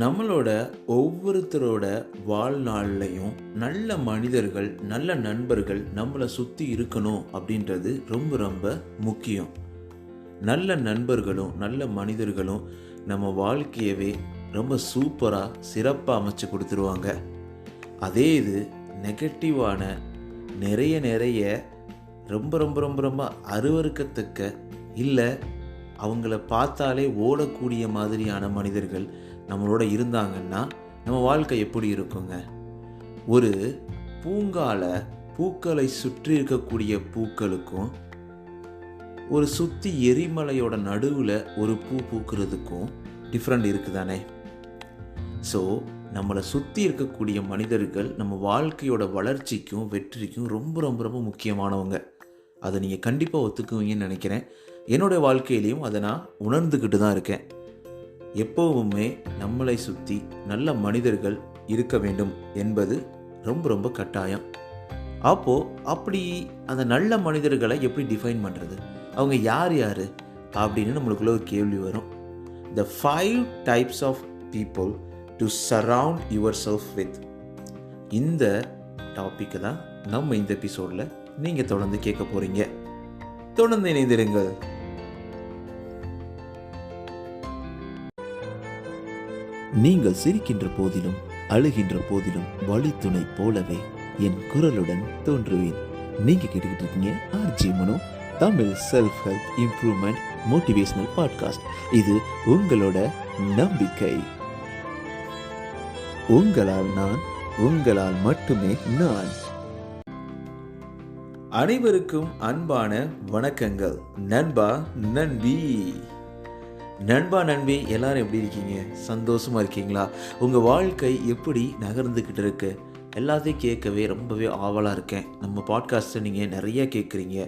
நம்மளோட ஒவ்வொருத்தரோட வாழ்நாள்லையும் நல்ல மனிதர்கள், நல்ல நண்பர்கள் நம்மளை சுற்றி இருக்கணும் அப்படின்றது ரொம்ப ரொம்ப முக்கியம். நல்ல நண்பர்களும் நல்ல மனிதர்களும் நம்ம வாழ்க்கையவே ரொம்ப சூப்பராக சிறப்பாக அமைச்சு கொடுத்துருவாங்க. அதே இது நெகட்டிவான நிறைய ரொம்ப ரொம்ப ரொம்ப ரொம்ப அருவருக்கத்தக்க இல்லை அவங்கள பார்த்தாலே ஓடக்கூடிய மாதிரியான மனிதர்கள் நம்மளோட இருந்தாங்கன்னா நம்ம வாழ்க்கை எப்படி இருக்குங்க? ஒரு பூங்கால பூக்களை சுற்றி இருக்கக்கூடிய பூக்களுக்கும் ஒரு சுற்றி எரிமலையோட நடுவில் ஒரு பூ பூக்கிறதுக்கும் டிஃப்ரெண்ட் இருக்குதானே? ஸோ நம்மளை சுற்றி இருக்கக்கூடிய மனிதர்கள் நம்ம வாழ்க்கையோட வளர்ச்சிக்கும் வெற்றிக்கும் ரொம்ப ரொம்ப ரொம்ப முக்கியமானவங்க. அதை நீங்கள் கண்டிப்பாக ஒத்துக்குவீங்கன்னு நினைக்கிறேன். என்னுடைய வாழ்க்கையிலையும் அதை நான் உணர்ந்துக்கிட்டு தான் இருக்கேன். எப்போவுமே நம்மளை சுற்றி நல்ல மனிதர்கள் இருக்க வேண்டும் என்பது ரொம்ப ரொம்ப கட்டாயம். அப்படி அந்த நல்ல மனிதர்களை எப்படி டிஃபைன் பண்ணுறது? அவங்க யார் அப்படின்னு நம்மளுக்குள்ள ஒரு கேள்வி வரும். The 5 types of people to surround yourself with. இந்த டாப்பிக்கை தான் நம்ம இந்த எபிசோடில் நீங்கள் தொடர்ந்து கேட்க போகிறீங்க. தொடர்ந்து இணைந்திருங்கள். நீங்கள் சிரிக்கின்ற போதிலும் அழுகின்ற போதிலும் வழித்துணை போலவே என் குரலுடன் தோன்றுவேன். நீங்க கேட்டுக்கிட்டு இருக்கீங்க RJ Mano, Tamil self help improvement motivational podcast. இது உங்களோட நம்பிக்கை. உங்களால் நான், உங்களால் மட்டுமே நான். அனைவருக்கும் அன்பான வணக்கங்கள். நண்பா நண்பி எல்லாரும் எப்படி இருக்கீங்க? சந்தோஷமா இருக்கீங்களா? உங்கள் வாழ்க்கை எப்படி நகர்ந்துக்கிட்டு இருக்கு? எல்லாத்தையும் கேட்கவே ரொம்பவே ஆவலாக இருக்கேன். நம்ம பாட்காஸ்ட்டை நீங்கள் நிறைய கேட்குறீங்க,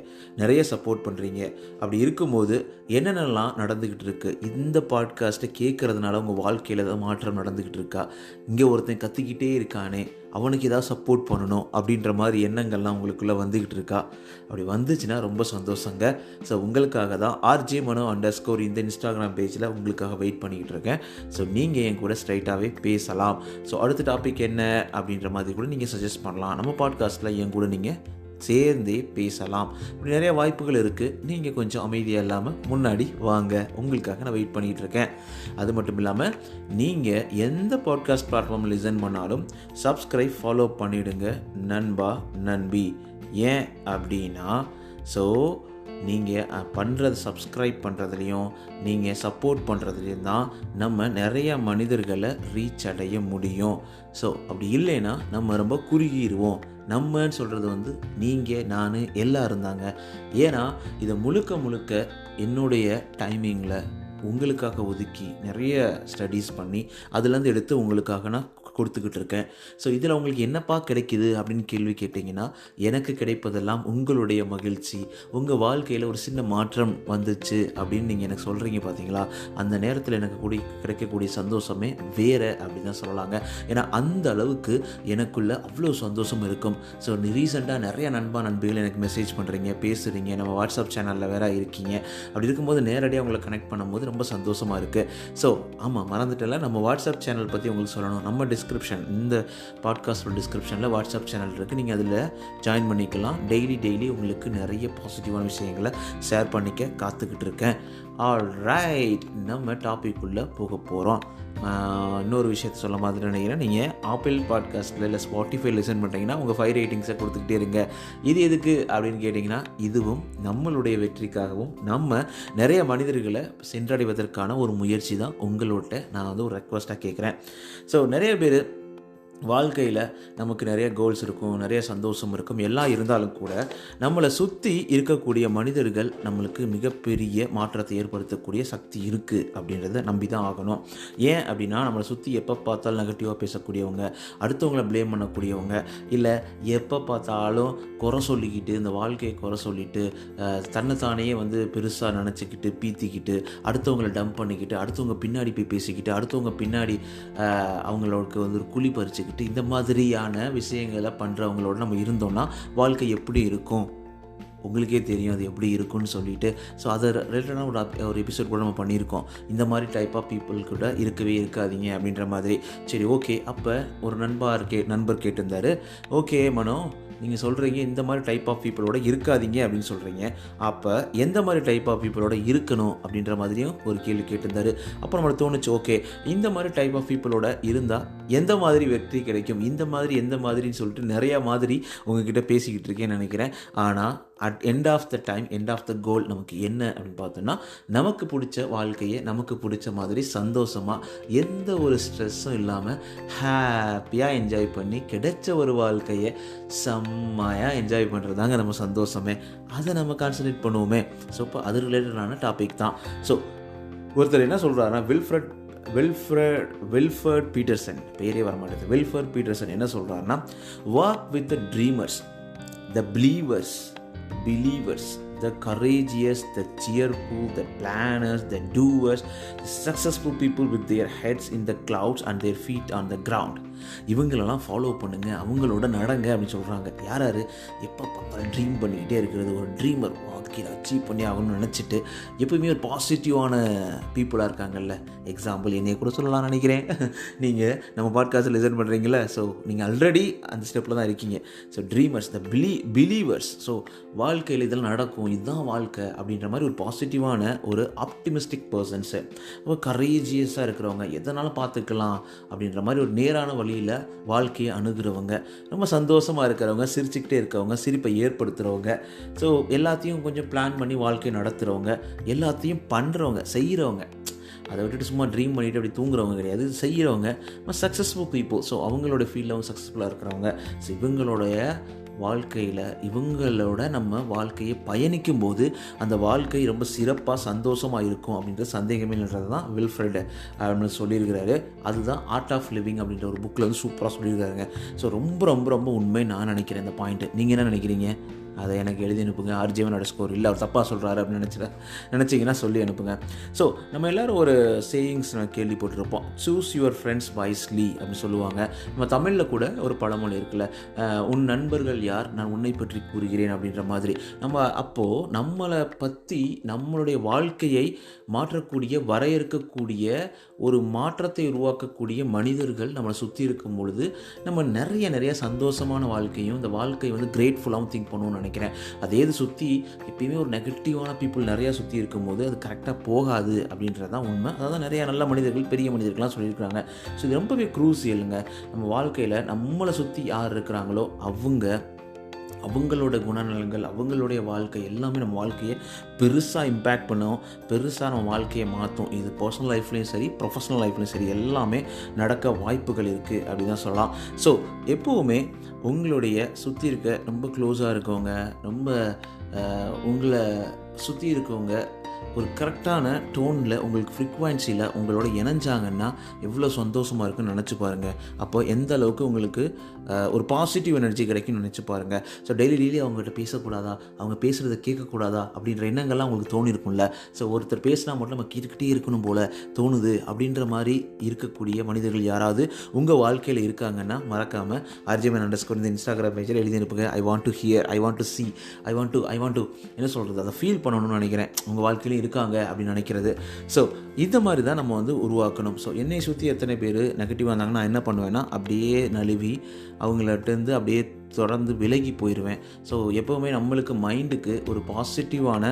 நிறைய சப்போர்ட் பண்ணுறீங்க. அப்படி இருக்கும்போது என்னென்னலாம் நடந்துக்கிட்டு இருக்குது? இந்த பாட்காஸ்ட்டை கேட்குறதுனால உங்கள் வாழ்க்கையில் ஏதாவது மாற்றம் நடந்துக்கிட்டு இருக்கா? இங்கே ஒருத்தன் கத்திக்கிட்டே இருக்கானே, அவனுக்கு ஏதாவது சப்போர்ட் பண்ணணும் அப்படின்ற மாதிரி எண்ணங்கள்லாம் உங்களுக்குள்ளே வந்துக்கிட்டு இருக்கா? அப்படி வந்துச்சுன்னா ரொம்ப சந்தோஷங்க. ஸோ உங்களுக்காக தான் ஆர்ஜே மனோ _ இந்த இன்ஸ்டாகிராம் பேஜில் உங்களுக்காக வெயிட் பண்ணிக்கிட்டு இருக்கேன். ஸோ நீங்கள் என் கூட ஸ்ட்ரைட்டாகவே பேசலாம். ஸோ அடுத்த டாபிக் என்ன அப்படின்ற மாதிரி கூட நீங்கள் சஜஸ்ட் பண்ணலாம். நம்ம பாட்காஸ்ட்டில் என் கூட நீங்கள் சேர்ந்தே பேசலாம். இப்படி நிறைய வாய்ப்புகள் இருக்குது. நீங்கள் கொஞ்சம் அமைதியாக இல்லாமல் முன்னாடி வாங்க, உங்களுக்காக நான் வெயிட் பண்ணிகிட்டு இருக்கேன். அது மட்டும் இல்லாமல் நீங்கள் எந்த பாட்காஸ்ட் பிளாட்ஃபார்மில் லிசன் பண்ணாலும் சப்ஸ்கிரைப், ஃபாலோ பண்ணிவிடுங்க நண்பா நண்பி. ஏன் அப்படின்னா நீங்கள் பண்ணுறது, சப்ஸ்கிரைப் பண்ணுறதுலையும் நீங்கள் சப்போர்ட் பண்ணுறதுலையும் தான் நம்ம நிறைய மனிதர்களை ரீச் அடைய முடியும். ஸோ அப்படி இல்லைன்னா நம்ம ரொம்ப குறுகிடுவோம். நம்மன்னு சொல்கிறது நீங்கள், நான் எல்லாம் இருந்தாங்க. ஏன்னா இதை முழுக்க என்னுடைய டைமிங்கில் உங்களுக்காக ஒதுக்கி நிறைய ஸ்டடீஸ் பண்ணி அதுலேருந்து எடுத்து உங்களுக்காக நான் கொடுத்துக்கிட்டு இருக்கேன். ஸோ இதில் உங்களுக்கு என்னப்பா கிடைக்குது அப்படின்னு கேள்வி கேட்டிங்கன்னா, எனக்கு கிடைப்பதெல்லாம் உங்களுடைய மகிழ்ச்சி. உங்கள் வாழ்க்கையில் ஒரு சின்ன மாற்றம் வந்துச்சு அப்படின்னு நீங்கள் எனக்கு சொல்கிறீங்க பார்த்தீங்களா? அந்த நேரத்தில் எனக்கு கிடைக்கக்கூடிய சந்தோஷமே வேறு அப்படின்னு தான் சொல்லலாங்க. ஏன்னா அந்த அளவுக்கு எனக்குள்ளே அவ்வளோ சந்தோஷம் இருக்கும். ஸோ ரீசெண்டாக நிறைய நண்பிகள் எனக்கு மெசேஜ் பண்ணுறீங்க, பேசுகிறீங்க, நம்ம வாட்ஸ்அப் சேனலில் வேறு இருக்கீங்க. அப்படி இருக்கும்போது நேரடியாக உங்களை கனெக்ட் பண்ணும்போது ரொம்ப சந்தோஷமாக இருக்குது. ஸோ ஆமாம், மறந்துட்டல, நம்ம வாட்ஸ்அப் சேனல் பற்றி உங்களுக்கு சொல்லணும். நம்ம டிஸ்கிரிப்ஷன், இந்த பாட்காஸ்டோட டிஸ்கிரிப்ஷனில் வாட்ஸ்அப் சேனல் இருக்குது. நீங்கள் அதில் ஜாயின் பண்ணிக்கலாம். டெய்லி உங்களுக்கு நிறைய பாசிட்டிவான விஷயங்களை ஷேர் பண்ணிக்க காத்துக்கிட்டு இருக்கேன். ஆல்ரைட், நம்ம டாபிக் உள்ளே போக போகிறோம். இன்னொரு விஷயத்த சொல்ல மாதிரி நினைக்கிறேன். நீங்கள் ஆப்பிள் பாட்காஸ்ட்டில் இல்லை ஸ்பாட்டிஃபை லிசன் பண்ணுறீங்கன்னா உங்கள் 5 ரேட்டிங்ஸை கொடுத்துக்கிட்டே இருங்க. இது எதுக்கு அப்படின்னு கேட்டிங்கன்னா, இதுவும் நம்மளுடைய வெற்றிக்காகவும் நம்ம நிறைய மனிதர்களை சென்றடைவதற்கான ஒரு முயற்சி தான். உங்களோட நான் ஒரு ரெக்வஸ்ட்டாக கேட்குறேன். ஸோ நிறைய பேர் வாழ்க்கையில் நமக்கு நிறைய கோல்ஸ் இருக்கும், நிறைய சந்தோஷம் இருக்கும். எல்லாம் இருந்தாலும் கூட நம்மளை சுற்றி இருக்கக்கூடிய மனிதர்கள் நம்மளுக்கு மிகப்பெரிய மாற்றத்தை ஏற்படுத்தக்கூடிய சக்தி இருக்குது அப்படின்றத நம்பி தான் ஆகணும். ஏன் அப்படின்னா, நம்மளை சுற்றி எப்போ பார்த்தாலும் நெகட்டிவாக பேசக்கூடியவங்க, அடுத்தவங்களை ப்ளேம் பண்ணக்கூடியவங்க, இல்லை எப்போ பார்த்தாலும் குறை சொல்லிக்கிட்டு, இந்த வாழ்க்கையை குறை சொல்லிட்டு தன்னைத்தானே பெருசாக நினச்சிக்கிட்டு பீத்திக்கிட்டு, அடுத்தவங்களை டம்ப் பண்ணிக்கிட்டு, அடுத்தவங்க பின்னாடி போய் பேசிக்கிட்டு, அடுத்தவங்க பின்னாடி அவங்களுக்கு ஒரு குழி பறிச்சுக்கிட்டு, இந்த மாதிரியான விஷயங்களை பண்ணுறவங்களோட நம்ம இருந்தோம்னா வாழ்க்கை எப்படி இருக்கும்? உங்களுக்கே தெரியும் அது எப்படி இருக்குன்னு சொல்லிட்டு. ஸோ அதை ரிலேட்டடான ஒரு எபிசோட் கூட நம்ம பண்ணியிருக்கோம். இந்த மாதிரி டைப் ஆஃப் பீப்புள் கூட இருக்கவே இருக்காதீங்க அப்படின்ற மாதிரி. சரி, ஓகே. அப்போ ஒரு நண்பர் கேட்டிருந்தாரு, ஓகே மனோ, நீங்கள் சொல்கிறீங்க இந்த மாதிரி டைப் ஆஃப் பீப்புளோட இருக்காதீங்க அப்படின்னு சொல்கிறீங்க, அப்போ எந்த மாதிரி டைப் ஆஃப் பீப்புளோட இருக்கணும் அப்படின்ற மாதிரியும் ஒரு கேள்வி கேட்டிருந்தாரு. அப்புறம் நம்மளுக்கு தோணுச்சு, ஓகே, இந்த மாதிரி டைப் ஆஃப் பீப்புளோட இருந்தால் எந்த மாதிரி வெற்றி கிடைக்கும், இந்த மாதிரி எந்த மாதிரின்னு சொல்லிட்டு நிறையா மாதிரி உங்ககிட்ட பேசிக்கிட்டு இருக்கேன்னு நினைக்கிறேன். ஆனால் அட் எண்ட் ஆஃப் த கோல் நமக்கு என்ன அப்படின்னு பார்த்தோன்னா, நமக்கு பிடிச்ச வாழ்க்கையை நமக்கு பிடிச்ச மாதிரி சந்தோஷமாக எந்த ஒரு ஸ்ட்ரெஸ்ஸும் இல்லாமல் ஹாப்பியாக என்ஜாய் பண்ணி கிடைச்ச ஒரு வாழ்க்கையை செம்மையாக என்ஜாய் பண்ணுறது தாங்க நம்ம சந்தோஷமே. அதை நம்ம கான்சன்ட்ரேட் பண்ணுவோமே. ஸோ இப்போ அது ரிலேட்டடான டாபிக் தான். ஸோ ஒருத்தர் என்ன சொல்கிறாருன்னா, வில்ஃபர்ட் பீட்டர்சன், பேரே வர மாட்டேது, வில்ஃபர்ட் பீட்டர்சன் என்ன சொல்கிறாருன்னா, walk with the dreamers, the believers, the courageous, the cheerful, the planners, the doers, the successful people with their heads in the clouds and their feet on the ground. இவங்களெல்லாம் follow பண்ணுங்க, அவங்களோட நடங்க அப்படின்னு சொல்கிறாங்க. யார் எப்போ பார்த்தாலும் ட்ரீம் பண்ணிக்கிட்டே இருக்கிறது, ஒரு ட்ரீமர் வாழ்க்கையில் அச்சீவ் பண்ணி ஆகணும்னு நினச்சிட்டு எப்போயுமே ஒரு பாசிட்டிவான பீப்புளாக இருக்காங்கல்ல. எக்ஸாம்பிள் என்னைய கூட சொல்லலாம்னு நினைக்கிறேன். நீங்கள் நம்ம பாட்காஸ்ட்டில் லிசன் பண்ணுறீங்களா? ஸோ நீங்கள் ஆல்ரெடி அந்த ஸ்டெப்பில் தான் இருக்கீங்க. ஸோ ட்ரீமர்ஸ், த பிலீவர்ஸ், ஸோ வாழ்க்கையில் இதெல்லாம் நடக்கும், இதுதான் வாழ்க்கை அப்படின்ற மாதிரி ஒரு பாசிட்டிவான ஒரு ஆப்டிமிஸ்டிக் பர்சன்ஸு, ரொம்ப கரேஜியஸாக இருக்கிறவங்க, எதனாலும் பார்த்துக்கலாம் அப்படின்ற மாதிரி ஒரு நேரான வழியில் வாழ்க்கையை அணுகிறவங்க, ரொம்ப சந்தோஷமாக இருக்கிறவங்க, சிரிச்சுக்கிட்டே இருக்கவங்க, சிரிப்பை ஏற்படுத்துகிறவங்க, ஸோ எல்லாத்தையும் கொஞ்சம் பிளான் பண்ணி வாழ்க்கையை நடத்துகிறவங்க, எல்லாத்தையும் பண்ணுறவங்க, செய்கிறவங்க. அதை விட்டுட்டு சும்மா ட்ரீம் பண்ணிவிட்டு அப்படி தூங்குறவங்க கிடையாது, செய்கிறவங்க, சக்ஸஸ்ஃபுல் பீப்புள். ஸோ அவங்களோட ஃபீல்டில் அவங்க சக்ஸஸ்ஃபுல்லாக இருக்கிறவங்க. ஸோ இவங்களுடைய வாழ்க்கையில் இவங்களோட நம்ம வாழ்க்கையை பயணிக்கும் போது அந்த வாழ்க்கை ரொம்ப சிறப்பாக சந்தோஷமாக இருக்கும் அப்படின்ற சந்தேகமே இல்லைன்றது தான் வில்ஃப்ரெட் அப்படின்னு சொல்லியிருக்கிறாரு. அதுதான் ஆர்ட் ஆஃப் லிவிங் அப்படின்ற ஒரு புக்கில் வந்து சூப்பராக சொல்லியிருக்காருங்க. ஸோ ரொம்ப ரொம்ப ரொம்ப உண்மை நான் நினைக்கிறேன் இந்த பாயிண்ட்டு. நீங்கள் என்ன நினைக்கிறீங்க? அதை எனக்கு எழுதி அனுப்புங்க. RJ1_, இல்லை அவர் தப்பாக சொல்கிறாரு அப்படின்னு நினச்சிங்கன்னா சொல்லி அனுப்புங்க. ஸோ நம்ம எல்லோரும் ஒரு சேயிங்ஸ் கேள்விப்பட்டிருப்போம், சூஸ் யுவர் ஃப்ரெண்ட்ஸ் வைஸ்லி அப்படின்னு சொல்லுவாங்க. நம்ம தமிழில் கூட ஒரு பழமொழி இருக்குல்ல, உன் நண்பர்கள் யார், நான் உன்னை பற்றி கூறுகிறேன் அப்படின்ற மாதிரி. நம்ம அப்போது நம்மளை பற்றி நம்மளுடைய வாழ்க்கையை மாற்றக்கூடிய, வரையறுக்கக்கூடிய, ஒரு மாற்றத்தை உருவாக்கக்கூடிய மனிதர்கள் நம்மளை சுற்றி இருக்கும் பொழுது நம்ம நிறைய சந்தோஷமான வாழ்க்கையும், இந்த வாழ்க்கை வந்து கிரேட்ஃபுல்லாகவும் திங்க் பண்ணுவோம்னு நினைக்கிறேன். அதே இது சுற்றி எப்பயுமே ஒரு நெகட்டிவான பீப்புள் நிறையா சுற்றி இருக்கும்போது அது கரெக்டாக போகாது அப்படின்றது தான் உண்மை. அதான் நிறையா நல்ல மனிதர்கள், பெரிய மனிதர்கள்லாம் சொல்லியிருக்காங்க. ஸோ இது ரொம்பவே க்ரூசியலுங்க. நம்ம வாழ்க்கையில் நம்மளை சுற்றி யார் இருக்கிறாங்களோ அவங்களோட குணநலங்கள், அவங்களுடைய வாழ்க்கை எல்லாமே நம்ம வாழ்க்கையை பெருசாக இம்பேக்ட் பண்ணும், பெருசாக நம்ம வாழ்க்கையை மாற்றும். இது பர்சனல் லைஃப்லேயும் சரி, ப்ரொஃபஷனல் லைஃப்லேயும் சரி, எல்லாமே நடக்க வாய்ப்புகள் இருக்குது அப்படி தான் சொல்லலாம். ஸோ எப்போவுமே உங்களுடைய சுற்றி இருக்க ரொம்ப க்ளோஸாக இருக்கவங்க, ரொம்ப உங்களை சுற்றி இருக்கவங்க ஒரு கரெக்டான டோனில், உங்களுக்கு ஃப்ரீக்வன்சியில் உங்களோட இணைஞ்சாங்கன்னா எவ்வளோ சந்தோஷமாக இருக்குன்னு நினச்சி பாருங்கள். அப்போ எந்த அளவுக்கு உங்களுக்கு ஒரு பாசிட்டிவ் எனர்ஜி கிடைக்கும்னு நினச்சி பாருங்கள். ஸோ டெய்லி அவங்ககிட்ட பேசக்கூடாதா, அவங்க பேசுகிறத கேட்கக்கூடாதா அப்படின்ற எண்ணங்கள்லாம் உங்களுக்கு தோணிருக்கும்ல. ஸோ ஒருத்தர் பேசினா மட்டும் நம்ம கேட்டுக்கிட்டே இருக்கணும் போல் தோணுது அப்படின்ற மாதிரி இருக்கக்கூடிய மனிதர்கள் யாராவது உங்கள் வாழ்க்கையில் இருக்காங்கன்னா மறக்காமல் RJ_, இந்த இன்ஸ்டாகிராம் பேஜில் எழுதி அனுப்புங்க. I want to hear, I want to C, I want to என்ன சொல்கிறது, அதை ஃபீல் பண்ணணும்னு நினைக்கிறேன். உங்கள் வாழ்க்கையிலையும் இருக்காங்க அப்படின்னு நினைக்கிறது. ஸோ இந்த மாதிரி தான் நம்ம வந்து உருவாக்கணும். ஸோ என்னை சுற்றி எத்தனை பேர் நெகட்டிவாக இருந்தாங்கன்னா நான் என்ன பண்ணுவேன்னா, அப்படியே நழுவி அவங்கள்ட்டேருந்து அப்படியே தொடர்ந்து விலகி போயிடுவேன். ஸோ எப்போவுமே நம்மளுக்கு மைண்டுக்கு ஒரு பாசிட்டிவான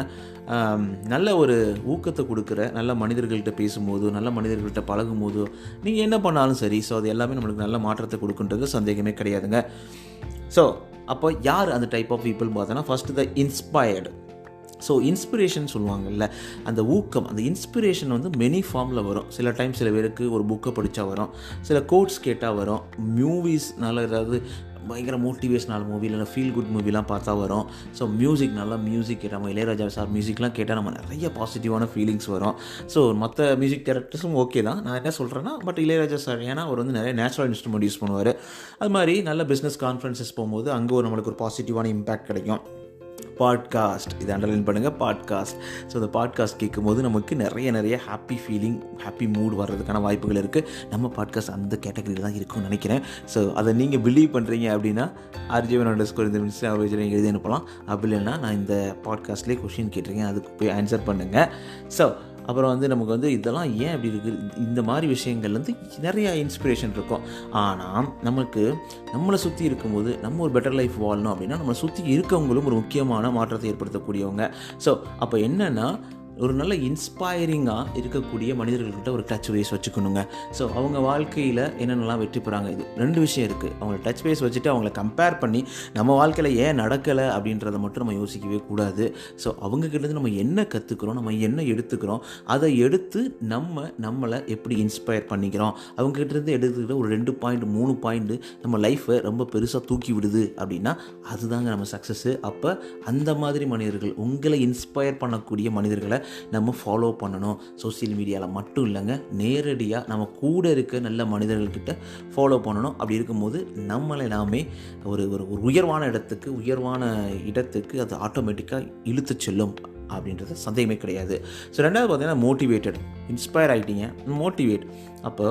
நல்ல ஒரு ஊக்கத்தை கொடுக்குற நல்ல மனிதர்கள்ட்ட பேசும்போது, நல்ல மனிதர்கள்ட்ட பழகும்போது நீங்கள் என்ன பண்ணாலும் சரி, ஸோ அது எல்லாமே நம்மளுக்கு நல்ல மாற்றத்தை கொடுக்குன்றது சந்தேகமே கிடையாதுங்க. ஸோ அப்போ யார் அந்த டைப் ஆஃப் பீப்புள் பார்த்தோன்னா, ஃபஸ்ட்டு த இன்ஸ்பயர்டு. ஸோ இன்ஸ்பிரேஷன் சொல்லுவாங்கல்ல, அந்த ஊக்கம், அந்த இன்ஸ்பிரேஷன் வந்து மெனி ஃபார்மில் வரும். சில டைம் சில பேருக்கு ஒரு புக்கை படித்தா வரும், சில கோட்ஸ் கேட்டால் வரும், மூவிஸ்னால ஏதாவது பயங்கர மோட்டிவேஷனல் மூவி இல்லைனா ஃபீல் குட் மூவிலாம் பார்த்தா வரும். ஸோ மியூசிக், நல்லா மியூசிக் கேட்டால், நம்ம இளையராஜா சார் மியூசிக்லாம் கேட்டால் நம்ம நிறைய பாசிட்டிவான ஃபீலிங்ஸ் வரும். ஸோ மற்ற மியூசிக் டேரக்டர்ஸும் ஓகே தான், நான் என்ன சொல்கிறேன்னா, பட் இளையராஜா சார் ஏன்னா அவர் வந்து நிறைய நேச்சுரல் இன்ஸ்ட்ருமெண்ட் யூஸ் பண்ணுவார். அது மாதிரி நல்ல பிஸ்னஸ் கான்ஃபரன்சஸ் போகும்போது அங்கே நம்மளுக்கு ஒரு பாசிட்டிவான இம்பேக்ட் கிடைக்கும். பாட்காஸ்ட். இதை அண்டர்லைன் பண்ணுங்கள், பாட்காஸ்ட். ஸோ இந்த பாட்காஸ்ட் கேட்கும்போது நமக்கு நிறைய ஹாப்பி ஃபீலிங், ஹாப்பி மூட் வர்றதுக்கான வாய்ப்புகள் இருக்குது. நம்ம பாட்காஸ்ட் அந்த கேட்டகரியில் தான் இருக்கும்னு நினைக்கிறேன். ஸோ அதை நீங்கள் பிலீவ் பண்ணுறீங்க அப்படின்னா RJ1_ இந்த இன்ஸ்டாகிராமில் எழுதி அனுப்பலாம். அப்படி இல்லைன்னா நான் இந்த பாட்காஸ்ட்லேயே கொஷின் கேட்டிருக்கேன், அதுக்கு போய் ஆன்சர் பண்ணுங்கள். ஸோ அப்புறம் நமக்கு இதெல்லாம் ஏன் அப்படி இருக்குது, இந்த மாதிரி விஷயங்கள் நிறையா இன்ஸ்பிரேஷன் இருக்கும். ஆனால் நம்மளை சுற்றி இருக்கும்போது நம்ம ஒரு பெட்டர் லைஃப் வாழணும் அப்படின்னா நம்மளை சுற்றி இருக்கவங்களும் ஒரு முக்கியமான மாற்றத்தை ஏற்படுத்தக்கூடியவங்க. ஸோ அப்போ என்னென்னா, ஒரு நல்ல இன்ஸ்பைரிங்காக இருக்கக்கூடிய மனிதர்கள்கிட்ட ஒரு டச் பேஸ் வச்சுக்கணுங்க. ஸோ அவங்க வாழ்க்கையில் என்னென்னலாம் வெற்றி பெறாங்க, இது 2 விஷயம் இருக்குது. அவங்கள டச் பேஸ் வச்சுட்டு அவங்கள கம்பேர் பண்ணி நம்ம வாழ்க்கையில் ஏன் நடக்கலை அப்படின்றத மட்டும் நம்ம யோசிக்கவே கூடாது. ஸோ அவங்கக்கிட்டேருந்து நம்ம என்ன கற்றுக்குறோம், நம்ம என்ன எடுத்துக்கிறோம், அதை எடுத்து நம்மளை எப்படி இன்ஸ்பயர் பண்ணிக்கிறோம், அவங்ககிட்டேருந்து எடுத்துக்கிட்ட ஒரு 2 பாயிண்ட் 3 பாயிண்ட்டு நம்ம லைஃப்பை ரொம்ப பெருசாக தூக்கி விடுது அப்படின்னா அதுதாங்க நம்ம சக்ஸஸ்ஸு. அப்போ அந்த மாதிரி மனிதர்கள், உங்களை இன்ஸ்பயர் பண்ணக்கூடிய மனிதர்களை நம்ம ஃபாலோ பண்ணணும். சோசியல் மீடியாவில் மட்டும் இல்லைங்க, நேரடியாக நம்ம கூட இருக்க நல்ல மனிதர்கள்கிட்ட ஃபாலோ பண்ணணும். அப்படி இருக்கும்போது நம்மளை நாமே ஒரு உயர்வான இடத்துக்கு அது ஆட்டோமேட்டிக்காக இழுத்து செல்லும் அப்படின்றது சந்தேகமே கிடையாது. ஸோ 2வது பார்த்தீங்கன்னா மோட்டிவேட்டட். Inspire ஆகிட்டீங்க, motivate. அப்போ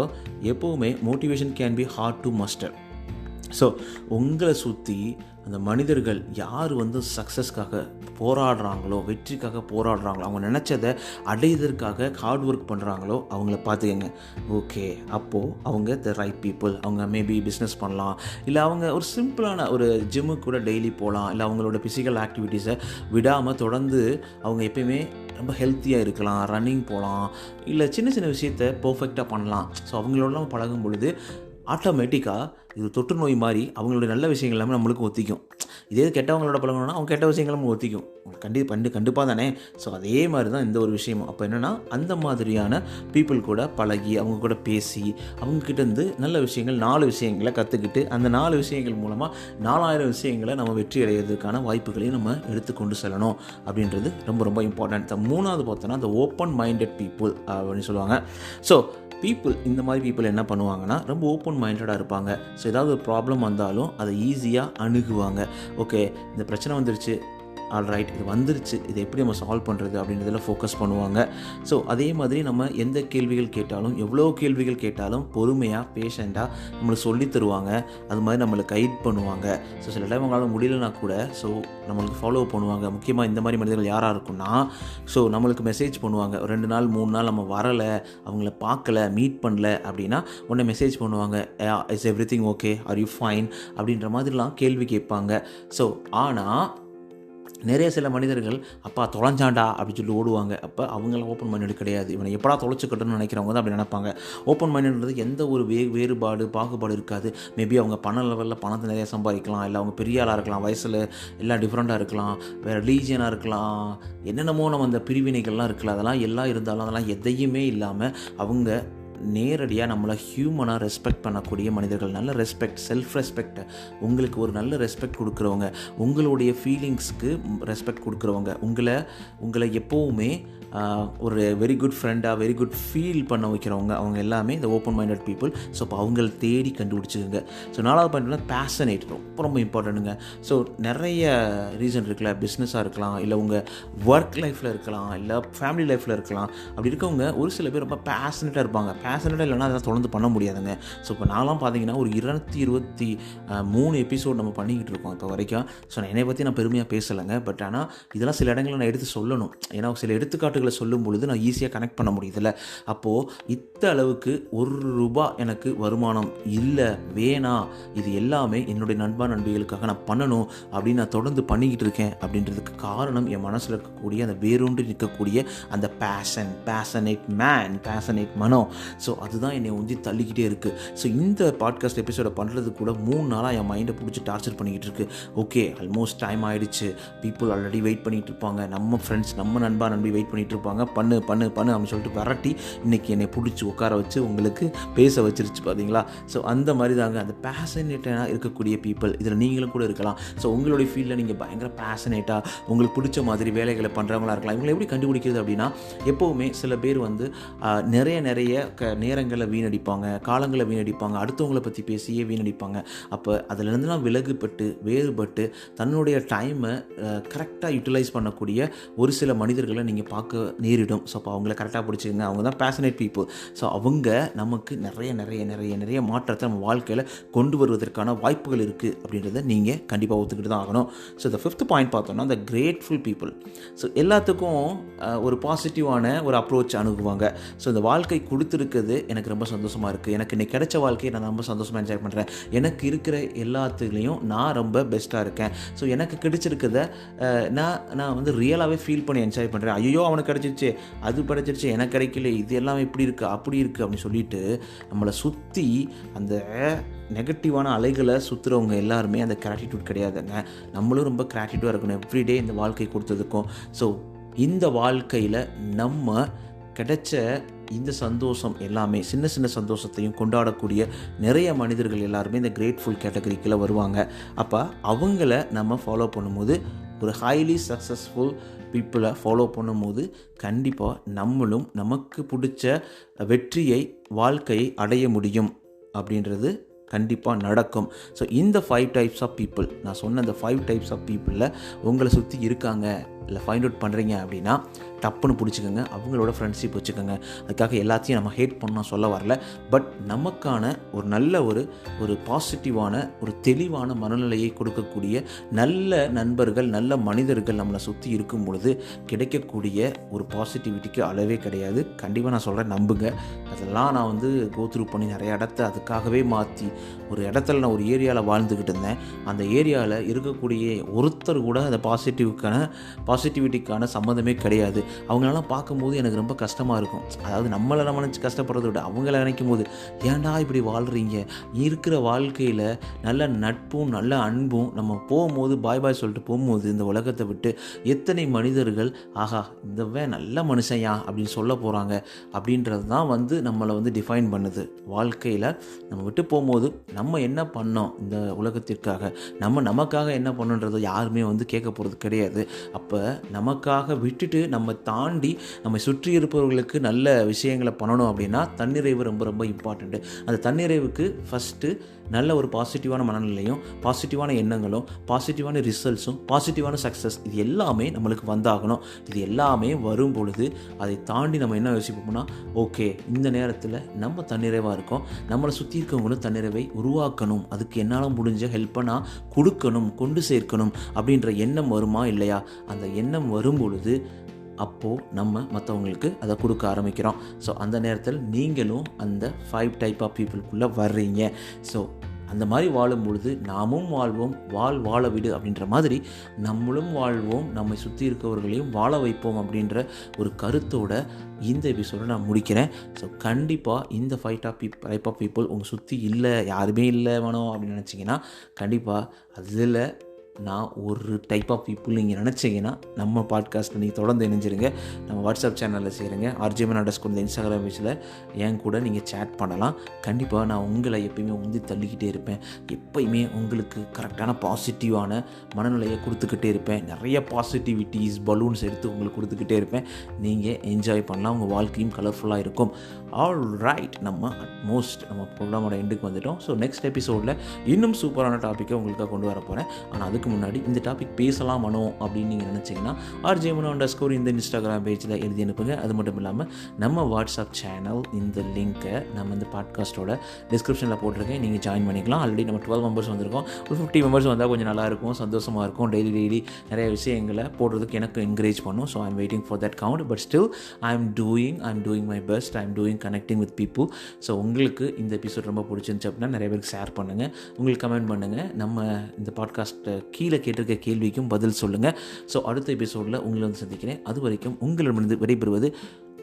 எப்போவுமே motivation can be hard to master. So உங்களை சுற்றி அந்த மனிதர்கள் யார் சக்ஸஸ்க்காக போராடுறாங்களோ, வெற்றிக்காக போராடுறாங்களோ, அவங்க நினச்சதை அடைவதற்காக ஹார்ட் ஒர்க் பண்ணுறாங்களோ அவங்கள பார்த்துக்கங்க. ஓகே, அப்போது அவங்க த ரைட் பீப்புள். அவங்க மேபி பிஸ்னஸ் பண்ணலாம், இல்லை அவங்க ஒரு சிம்பிளான ஒரு ஜிம்முக்கு கூட டெய்லி போகலாம், இல்லை அவங்களோட ஃபிசிக்கல் ஆக்டிவிட்டீஸை விடாமல் தொடர்ந்து அவங்க எப்பயுமே ரொம்ப ஹெல்த்தியாக இருக்கலாம், ரன்னிங் போகலாம், இல்லை சின்ன சின்ன விஷயத்தை பர்ஃபெக்டாக பண்ணலாம். ஸோ அவங்களோடலாம் பழகும் பொழுது ஆட்டோமேட்டிக்காக இது தொற்று நோய் மாதிரி அவங்களுடைய நல்ல விஷயங்கள் எல்லாமே நம்மளுக்கு ஒத்திக்கும். இதே கெட்டவங்களோட பழகணும்னா அவங்க கெட்ட விஷயங்கள் நம்ம ஒத்திக்கும், கண்டிப்பாக தானே. ஸோ அதே மாதிரி தான் இந்த ஒரு விஷயமும். அப்போ என்னென்னா, அந்த மாதிரியான பீப்புள் கூட பழகி, அவங்க கூட பேசி, அவங்கக்கிட்டேருந்து நல்ல விஷயங்கள் 4 விஷயங்களை கற்றுக்கிட்டு, அந்த 4 விஷயங்கள் மூலமாக 4000 விஷயங்களை நம்ம வெற்றி அடைகிறதுக்கான வாய்ப்புகளையும் நம்ம எடுத்துக்கொண்டு செல்லணும் அப்படின்றது ரொம்ப ரொம்ப இம்பார்ட்டன்ட். 3வது பார்த்தோன்னா அந்த ஓப்பன் மைண்டட் பீப்புள் அப்படின்னு சொல்லுவாங்க. ஸோ இந்த மாதிரி பீப்புள் என்ன பண்ணுவாங்கன்னா, ரொம்ப ஓப்பன் மைண்டடாக இருப்பாங்க. ஸோ ஏதாவது ஒரு ப்ராப்ளம் வந்தாலும் அதை ஈஸியாக அணுகுவாங்க. ஓகே, இந்த பிரச்சனை வந்துருச்சு, ஆல்ரைட், இது வந்துருச்சு, இதை எப்படி நம்ம சால்வ் பண்ணுறது அப்படின்றதில் ஃபோக்கஸ் பண்ணுவாங்க. ஸோ அதே மாதிரி நம்ம எந்த கேள்விகள் கேட்டாலும், எவ்வளோ கேள்விகள் கேட்டாலும் பொறுமையாக, பேஷண்ட்டாக நம்மளுக்கு சொல்லித் தருவாங்க. அது மாதிரி நம்மளை கைட் பண்ணுவாங்க. ஸோ சில டைம் அவங்களால முடியலனா கூட ஸோ நம்மளுக்கு ஃபாலோ பண்ணுவாங்க. முக்கியமாக இந்த மாதிரி மனிதர்கள் யாராக இருக்குன்னா, ஸோ நம்மளுக்கு மெசேஜ் பண்ணுவாங்க. 2 நாள் 3 நாள் நம்ம வரலை, அவங்கள பார்க்கல, மீட் பண்ணல அப்படின்னா உடனே மெசேஜ் பண்ணுவாங்க. Is everything okay, are you fine அப்படின்ற மாதிரிலாம் கேள்வி கேட்பாங்க. ஸோ ஆனால் நிறைய சில மனிதர்கள் அப்பா தொலைஞ்சாண்டா அப்படின்னு சொல்லி ஓடுவாங்க. அப்போ அவங்களாம் ஓப்பன் மைண்டட் கிடையாது. இவனை எப்படா தொலைச்சிக்கட்டும்னு நினைக்கிறவங்க தான் அப்படி நினைப்பாங்க. ஓப்பன் மைண்டட்ன்றது எந்த ஒரு பாகுபாடு இருக்காது. மேபி அவங்க பண லெவலில் பணத்தை நிறைய சம்பாதிக்கலாம், இல்லை அவங்க பெரிய ஆளாக இருக்கலாம், வயசில் எல்லாம் டிஃப்ரெண்ட்டாக இருக்கலாம், வேறு ரிலீஜியனாக இருக்கலாம், என்னென்னமோ நம்ம அந்த பிரிவினைகள்லாம் இருக்கலாம். அதெல்லாம் எல்லாம் இருந்தாலும் அதெல்லாம் எதையுமே இல்லாமல் அவங்க நேரடியாக நம்மளை ஹியூமனாக ரெஸ்பெக்ட் பண்ணக்கூடிய மனிதர்கள். நல்ல ரெஸ்பெக்ட், செல்ஃப் ரெஸ்பெக்ட், உங்களுக்கு ஒரு நல்ல ரெஸ்பெக்ட் கொடுக்குறவங்க, உங்களுடைய ஃபீலிங்ஸ்க்கு ரெஸ்பெக்ட் கொடுக்குறவங்க, உங்களை எப்போவுமே ஒரு வெரி குட் ஃப்ரெண்டாக, வெரி குட் ஃபீல் பண்ண வைக்கிறவங்க, அவங்க எல்லாமே இந்த ஓப்பன் மைண்டட் பீப்புள். ஸோ அப்போ அவங்கள தேடி கண்டுபிடிச்சிக்கோங்க. ஸோ 4வது பாயிண்ட்னா பேஷனேட், ரொம்ப இம்பார்ட்டண்ட்டுங்க. ஸோ நிறைய ரீசன் இருக்குல்ல, பிஸ்னஸாக இருக்கலாம், இல்லை உங்கள் ஒர்க் லைஃப்பில் இருக்கலாம், இல்லை ஃபேமிலி லைஃப்பில் இருக்கலாம். அப்படி இருக்கவங்க ஒரு சில பேர் ரொம்ப பேஷனேட்டாக இருப்பாங்க. பேஷனேட்டாக இல்லைன்னா அதெல்லாம் தொடர்ந்து பண்ண முடியாதுங்க. ஸோ இப்போ நான்லாம் பார்த்தீங்கன்னா ஒரு 223 எபிசோட் நம்ம பண்ணிக்கிட்டு இருக்கோம் இப்போ வரைக்கும். ஸோ என்னை பற்றி நான் பெருமையாக பேசலைங்க. பட் ஆனால் இதெல்லாம் சில இடங்களில் நான் எடுத்து சொல்லணும். ஏன்னா சில எடுத்துக்காட்டுகளை சொல்லும் பொழுது நான் ஈஸியாக கனெக்ட் பண்ண முடியுதில்ல. அப்போது அளவுக்கு ₹1 எனக்கு வருமானம் இல்லை, வேணாம், இது எல்லாமே என்னுடைய நண்பிகளுக்காக நான் பண்ணணும் அப்படின்னு நான் தொடர்ந்து பண்ணிக்கிட்டு இருக்கேன் அப்படின்றதுக்கு காரணம் என் மனசில் இருக்கக்கூடிய அந்த வேரூன்றி நிற்கக்கூடிய அந்த பேஷனேட் மனம். ஸோ அதுதான் என்னை உந்தி தள்ளிக்கிட்டே இருக்குது. ஸோ இந்த பாட்காஸ்ட் எபிசோடை பண்ணுறது கூட 3 நாளாக என் மைண்டை பிடிச்சி டார்ச்சர் பண்ணிக்கிட்டு இருக்கு. ஓகே, ஆல்மோஸ்ட் டைம் ஆகிடுச்சு, பீப்புள் ஆல்ரெடி வெயிட் பண்ணிகிட்டு இருப்பாங்க, நம்ம ஃப்ரெண்ட்ஸ், நம்ம நண்பி வெயிட் பண்ணிட்டு பண்ணிகிட்டு இருப்பாங்க. பண்ணு பண்ணு பண்ணு அப்படின்னு சொல்லிட்டு விரட்டி இன்றைக்கி என்னை பிடிச்சி உட்கார வச்சு உங்களுக்கு பேச வச்சிருச்சு பார்த்தீங்களா. ஸோ அந்த மாதிரி தாங்க அந்த பேஷனேட்டாக இருக்கக்கூடிய பீப்புள் இதில் நீங்களும் கூட இருக்கலாம். ஸோ உங்களுடைய ஃபீல்டில் நீங்கள் பயங்கர பேஷனேட்டாக உங்களுக்கு பிடிச்ச மாதிரி வேலைகளை பண்ணுறவங்களா இருக்கலாம். இவங்களை எப்படி கண்டுபிடிக்கிறது அப்படின்னா, எப்போவுமே சில பேர் வந்து நிறைய நேரங்களை வீணடிப்பாங்க, காலங்களை வீணடிப்பாங்க, அடுத்தவங்களை பற்றி பேசியே வீணடிப்பாங்க. அப்போ அதிலேருந்துலாம் விலகுபட்டு வேறுபட்டு தன்னுடைய டைமை கரெக்டாக யூட்டிலைஸ் பண்ணக்கூடிய ஒரு சில மனிதர்களை நீங்கள் பார்க்க நேரிடும். ஸோ அப்போ அவங்கள கரெக்டாக பிடிச்சிங்க. அவங்க தான் பேஷனேட் பீப்புள். ஸோ அவங்க நமக்கு நிறைய மாற்றத்தை நம்ம வாழ்க்கையில் கொண்டு வருவதற்கான வாய்ப்புகள் இருக்குது அப்படின்றத நீங்கள் கண்டிப்பாக ஒத்துக்கிட்டு தான் ஆகணும். ஸோ இந்த 5th பாயிண்ட் பார்த்தோம்னா இந்த கிரேட்ஃபுல் பீப்புள். ஸோ எல்லாத்துக்கும் ஒரு பாசிட்டிவான ஒரு அப்ரோச் அணுகுவாங்க. ஸோ இந்த வாழ்க்கை கொடுத்துருக்குது எனக்கு ரொம்ப சந்தோஷமாக இருக்குது, எனக்கு இன்னைக்கு கிடைச்ச வாழ்க்கையை நான் ரொம்ப சந்தோஷமாக என்ஜாய் பண்ணுறேன், எனக்கு இருக்கிற எல்லாத்துலேயும் நான் ரொம்ப பெஸ்ட்டாக இருக்கேன், ஸோ எனக்கு கிடைச்சிருக்கிறத நான் வந்து ரியலாகவே ஃபீல் பண்ணி என்ஜாய் பண்ணுறேன். ஐயோ அவனுக்கு கிடைச்சிருச்சு, அது கிடைச்சிருச்சு, எனக்கு கிடைக்கல, இது எல்லாம் இப்படி இருக்குது அப்படி இருக்குது அப்படின்னு சொல்லிட்டு நம்மளை சுற்றி அந்த நெகட்டிவான அலைகளை சுற்றுறவங்க எல்லாருமே அந்த கிராட்டிடியூட் கிடையாதுங்க. நம்மளும் ரொம்ப கிராட்டிடியூடாக இருக்கணும் எவ்ரிடே இந்த வாழ்க்கை கொடுத்ததுக்கும். ஸோ இந்த வாழ்க்கையில் நம்ம கிடைச்ச இந்த சந்தோஷம் எல்லாமே சின்ன சின்ன சந்தோஷத்தையும் கொண்டாடக்கூடிய நிறைய மனிதர்கள் எல்லாருமே இந்த கிரேட்ஃபுல் கேட்டகரிக்குள்ளே வருவாங்க. அப்போ அவங்கள நம்ம ஃபாலோ பண்ணும்போது, ஒரு ஹைலி சக்ஸஸ்ஃபுல் பீப்புளை ஃபாலோ பண்ணும்போது கண்டிப்பாக நம்மளும் நமக்கு பிடிச்ச வெற்றியை வாழ்க்கையை அடைய முடியும் அப்படின்றது கண்டிப்பாக நடக்கும். ஸோ இந்த 5 டைப்ஸ் ஆஃப் பீப்புள், நான் சொன்ன இந்த 5 டைப்ஸ் ஆஃப் பீப்புளில் உங்களை சுற்றி இருக்காங்க இல்லை ஃபைண்ட் அவுட் பண்ணுறீங்க அப்படின்னா டப்புன்னு பிடிச்சிக்கோங்க, அவங்களோட ஃப்ரெண்ட்ஷிப் வச்சுக்கோங்க. அதுக்காக எல்லாத்தையும் நம்ம ஹேட் பண்ண சொல்ல வரல. பட் நமக்கான ஒரு நல்ல ஒரு பாசிட்டிவான ஒரு தெளிவான மனநிலையை கொடுக்கக்கூடிய நல்ல நண்பர்கள் நல்ல மனிதர்கள் நம்மளை சுற்றி இருக்கும் பொழுது கிடைக்கக்கூடிய ஒரு பாசிட்டிவிட்டிக்கு அளவே கிடையாது. கண்டிப்பாக நான் சொல்கிறேன், நம்புங்க. அதெல்லாம் நான் வந்து கோத்ரூ பண்ணி நிறைய இடத்த அதுக்காகவே மாற்றி ஒரு இடத்துல நான் ஒரு ஏரியாவில் வாழ்ந்துக்கிட்டு இருந்தேன். அந்த ஏரியாவில் இருக்கக்கூடிய ஒருத்தர் கூட அந்த பாசிட்டிவிட்டிக்கான சம்மந்தமே கிடையாது. அவங்களெல்லாம் பார்க்கும்போது எனக்கு ரொம்ப கஷ்டமாக இருக்கும். அதாவது நம்மளை நம்ம நினச்சி கஷ்டப்படுறத விட அவங்கள நினைக்கும் போது ஏன்டா இப்படி வாழ்கிறீங்க, இருக்கிற வாழ்க்கையில் நல்ல நட்பும் நல்ல அன்பும் நம்ம போகும்போது பாய் சொல்லிட்டு போகும்போது இந்த உலகத்தை விட்டு எத்தனை மனிதர்கள் ஆஹா இந்தவன் நல்ல மனுஷன்யா அப்படின்னு சொல்ல போகிறாங்க அப்படின்றது தான் வந்து நம்மளை வந்து டிஃபைன் பண்ணுது. வாழ்க்கையில் நம்ம விட்டு போகும்போது நம்ம என்ன பண்ணோம் இந்த உலகத்திற்காக, நமக்காக என்ன பண்ணணுன்றதை யாருமே வந்து கேட்க போகிறது கிடையாது. அப்போ நமக்காக விட்டுட்டு நம்ம தாண்டி நம்ம சுற்றி இருப்பவர்களுக்கு நல்ல விஷயங்களை பண்ணணும் அப்படின்னா தன்னிறைவு ரொம்ப ரொம்ப இம்பார்ட்டண்ட்டு. அந்த தன்னிறைவுக்கு ஃபஸ்ட்டு நல்ல ஒரு பாசிட்டிவான மனநிலையும் பாசிட்டிவான எண்ணங்களும் பாசிட்டிவான ரிசல்ட்ஸும் பாசிட்டிவான சக்ஸஸ் இது எல்லாமே நம்மளுக்கு வந்தாகணும். இது எல்லாமே வரும் பொழுது அதை தாண்டி நம்ம என்ன யோசிப்போம்னா, ஓகே இந்த நேரத்தில் நம்ம தன்னிறைவாக இருக்கோம், நம்மளை சுற்றி இருக்கவங்களும் தன்னிறைவை உருவாக்கணும், அதுக்கு என்னால் முடிஞ்ச ஹெல்ப்பை நான் கொடுக்கணும், கொண்டு சேர்க்கணும் அப்படின்ற எண்ணம் வருமா இல்லையா? அந்த எண்ணம் வரும் பொழுது அப்போது நம்ம மற்றவங்களுக்கு அதை கொடுக்க ஆரம்பிக்கிறோம். ஸோ அந்த நேரத்தில் நீங்களும் அந்த 5 டைப் ஆஃப் பீப்புளுக்குள்ளே வர்றீங்க. ஸோ அந்த மாதிரி வாழும் பொழுது நாமும் வாழ்வோம், வாழ விடு அப்படின்ற மாதிரி நம்மளும் வாழ்வோம், நம்மை சுற்றி இருக்கவர்களையும் வாழ வைப்போம் அப்படின்ற ஒரு கருத்தோட இந்த எபிசோடை நான் முடிக்கிறேன். ஸோ கண்டிப்பாக இந்த 5 டைப் ஆஃப் பீப்புள் உங்கள் சுற்றி இல்லை, யாருமே இல்லை வேணும் அப்படின்னு நினச்சிங்கன்னா கண்டிப்பாக அதில் நான் ஒரு டைப் ஆஃப் பீப்புள் நீங்கள் நினச்சிங்கன்னா நம்ம பாட்காஸ்ட்டில் நீங்கள் தொடர்ந்து இணைஞ்சிருங்க. நம்ம வாட்ஸ்அப் சேனலில் சேருங்க, RJ__ இந்த இன்ஸ்டாகிராம் பேஜில் என் கூட நீங்கள் சேட் பண்ணலாம். கண்டிப்பாக நான் உங்களை எப்பயுமே உந்தி தள்ளிக்கிட்டே இருப்பேன், எப்பயுமே உங்களுக்கு கரெக்டான பாசிட்டிவான மனநிலையை கொடுத்துக்கிட்டே இருப்பேன், நிறைய பாசிட்டிவிட்டிஸ் பலூன்ஸ் எடுத்து உங்களுக்கு கொடுத்துக்கிட்டே இருப்பேன். நீங்கள் என்ஜாய் பண்ணலாம், உங்கள் வாழ்க்கையும் கலர்ஃபுல்லாக இருக்கும். ஆல் ரைட், நம்ம அட்மோஸ்ட் நம்ம ப்ரோக்ராமோட எண்டுக்கு வந்துட்டோம். ஸோ நெக்ஸ்ட் எபிசோடில் இன்னும் சூப்பரான டாப்பிக்கை உங்களுக்காக கொண்டு வர போகிறேன். ஆனால் அதுக்கு முன்னாடி இந்த டாபிக் பேசலாம் அப்படின்னு நீங்கள் நினச்சிங்கன்னா RJ__ இந்த இன்ஸ்டாகிராம் பேஜில் எழுதி அனுப்புங்க. அது மட்டும் இல்லாமல் நம்ம வாட்ஸ்அப் சேனல் இந்த லிங்க்கை நம்ம இந்த பாட்காஸ்ட்டோட டிஸ்கிரிப்ஷனில் போட்டிருக்கேன், நீங்கள் ஜாயின் பண்ணிக்கலாம். ஆல்ரெடி நம்ம 12 மெம்பர்ஸ் வந்திருக்கோம், ஒரு 50 மெம்பர்ஸ் வந்தால் கொஞ்சம் நல்லாயிருக்கும், சந்தோஷமாக இருக்கும். டெய்லி நிறைய விஷயங்களை போடுறதுக்கு எனக்கு என்கரேஜ் பண்ணும். So I'm waiting for that count. But still I'm doing my best, I'm doing connecting with people. So உங்களுக்கு இந்த எபிசோட் ரொம்ப பிடிச்சிருந்துச்சு அப்படின்னா நிறைய பேருக்கு ஷேர் பண்ணுங்கள், உங்களுக்கு கமெண்ட் பண்ணுங்கள், நம்ம இந்த பாட்காஸ்ட்டை கீழே கேட்டிருக்க கேள்விக்கும் பதில் சொல்லுங்கள். ஸோ அடுத்த எபிசோடில் உங்களை வந்து சந்திக்கிறேன். அது வரைக்கும் உங்களிடமிருந்து விடைபெறுவது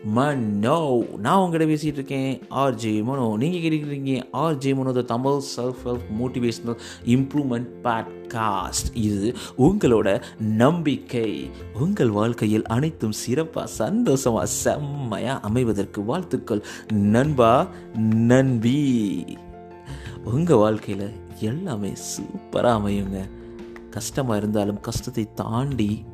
மனோ. நான் உங்ககிட்ட பேசிகிட்டு இருக்கேன் ஆர்ஜே மனோ. நீங்கள் கேட்டுக்கிறீங்க RJ Mano the Tamil self help motivational improvement podcast. இது உங்களோட நம்பிக்கை. உங்கள் வாழ்க்கையில் அனைத்தும் சிறப்பாக சந்தோஷமாக செம்மையாக அமைவதற்கு வாழ்த்துக்கள் நண்பா நண்பி. உங்கள் வாழ்க்கையில் எல்லாமே சூப்பராக அமையுங்க. கஷ்டமாக இருந்தாலும் கஷ்டத்தை தாண்டி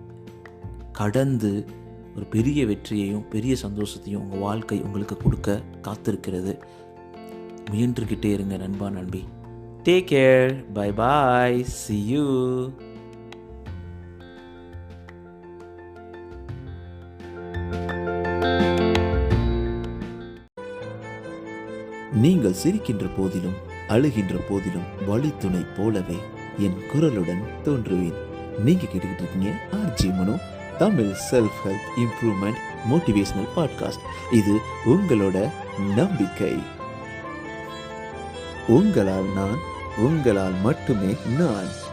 கடந்து ஒரு பெரிய வெற்றியையும் பெரிய சந்தோஷத்தையும் உங்கள் வாழ்க்கை உங்களுக்கு கொடுக்க காத்திருக்கிறது. முயன்றுக்கிட்டே இருங்க நண்பா நண்பி. Take care. Bye bye. see you. நீங்கள் சிரிக்கின்ற போதிலும் அழுகின்ற போதிலும் வழித்துணை போலவே என் குரலுடன் தோன்றுவேன். நீங்க கேட்டுக்கிட்டு இருக்கீங்க RJ Mano Tamil self help improvement motivational podcast. இது உங்களோட நம்பிக்கை. உங்களால் நான், உங்களால் மட்டுமே நான்.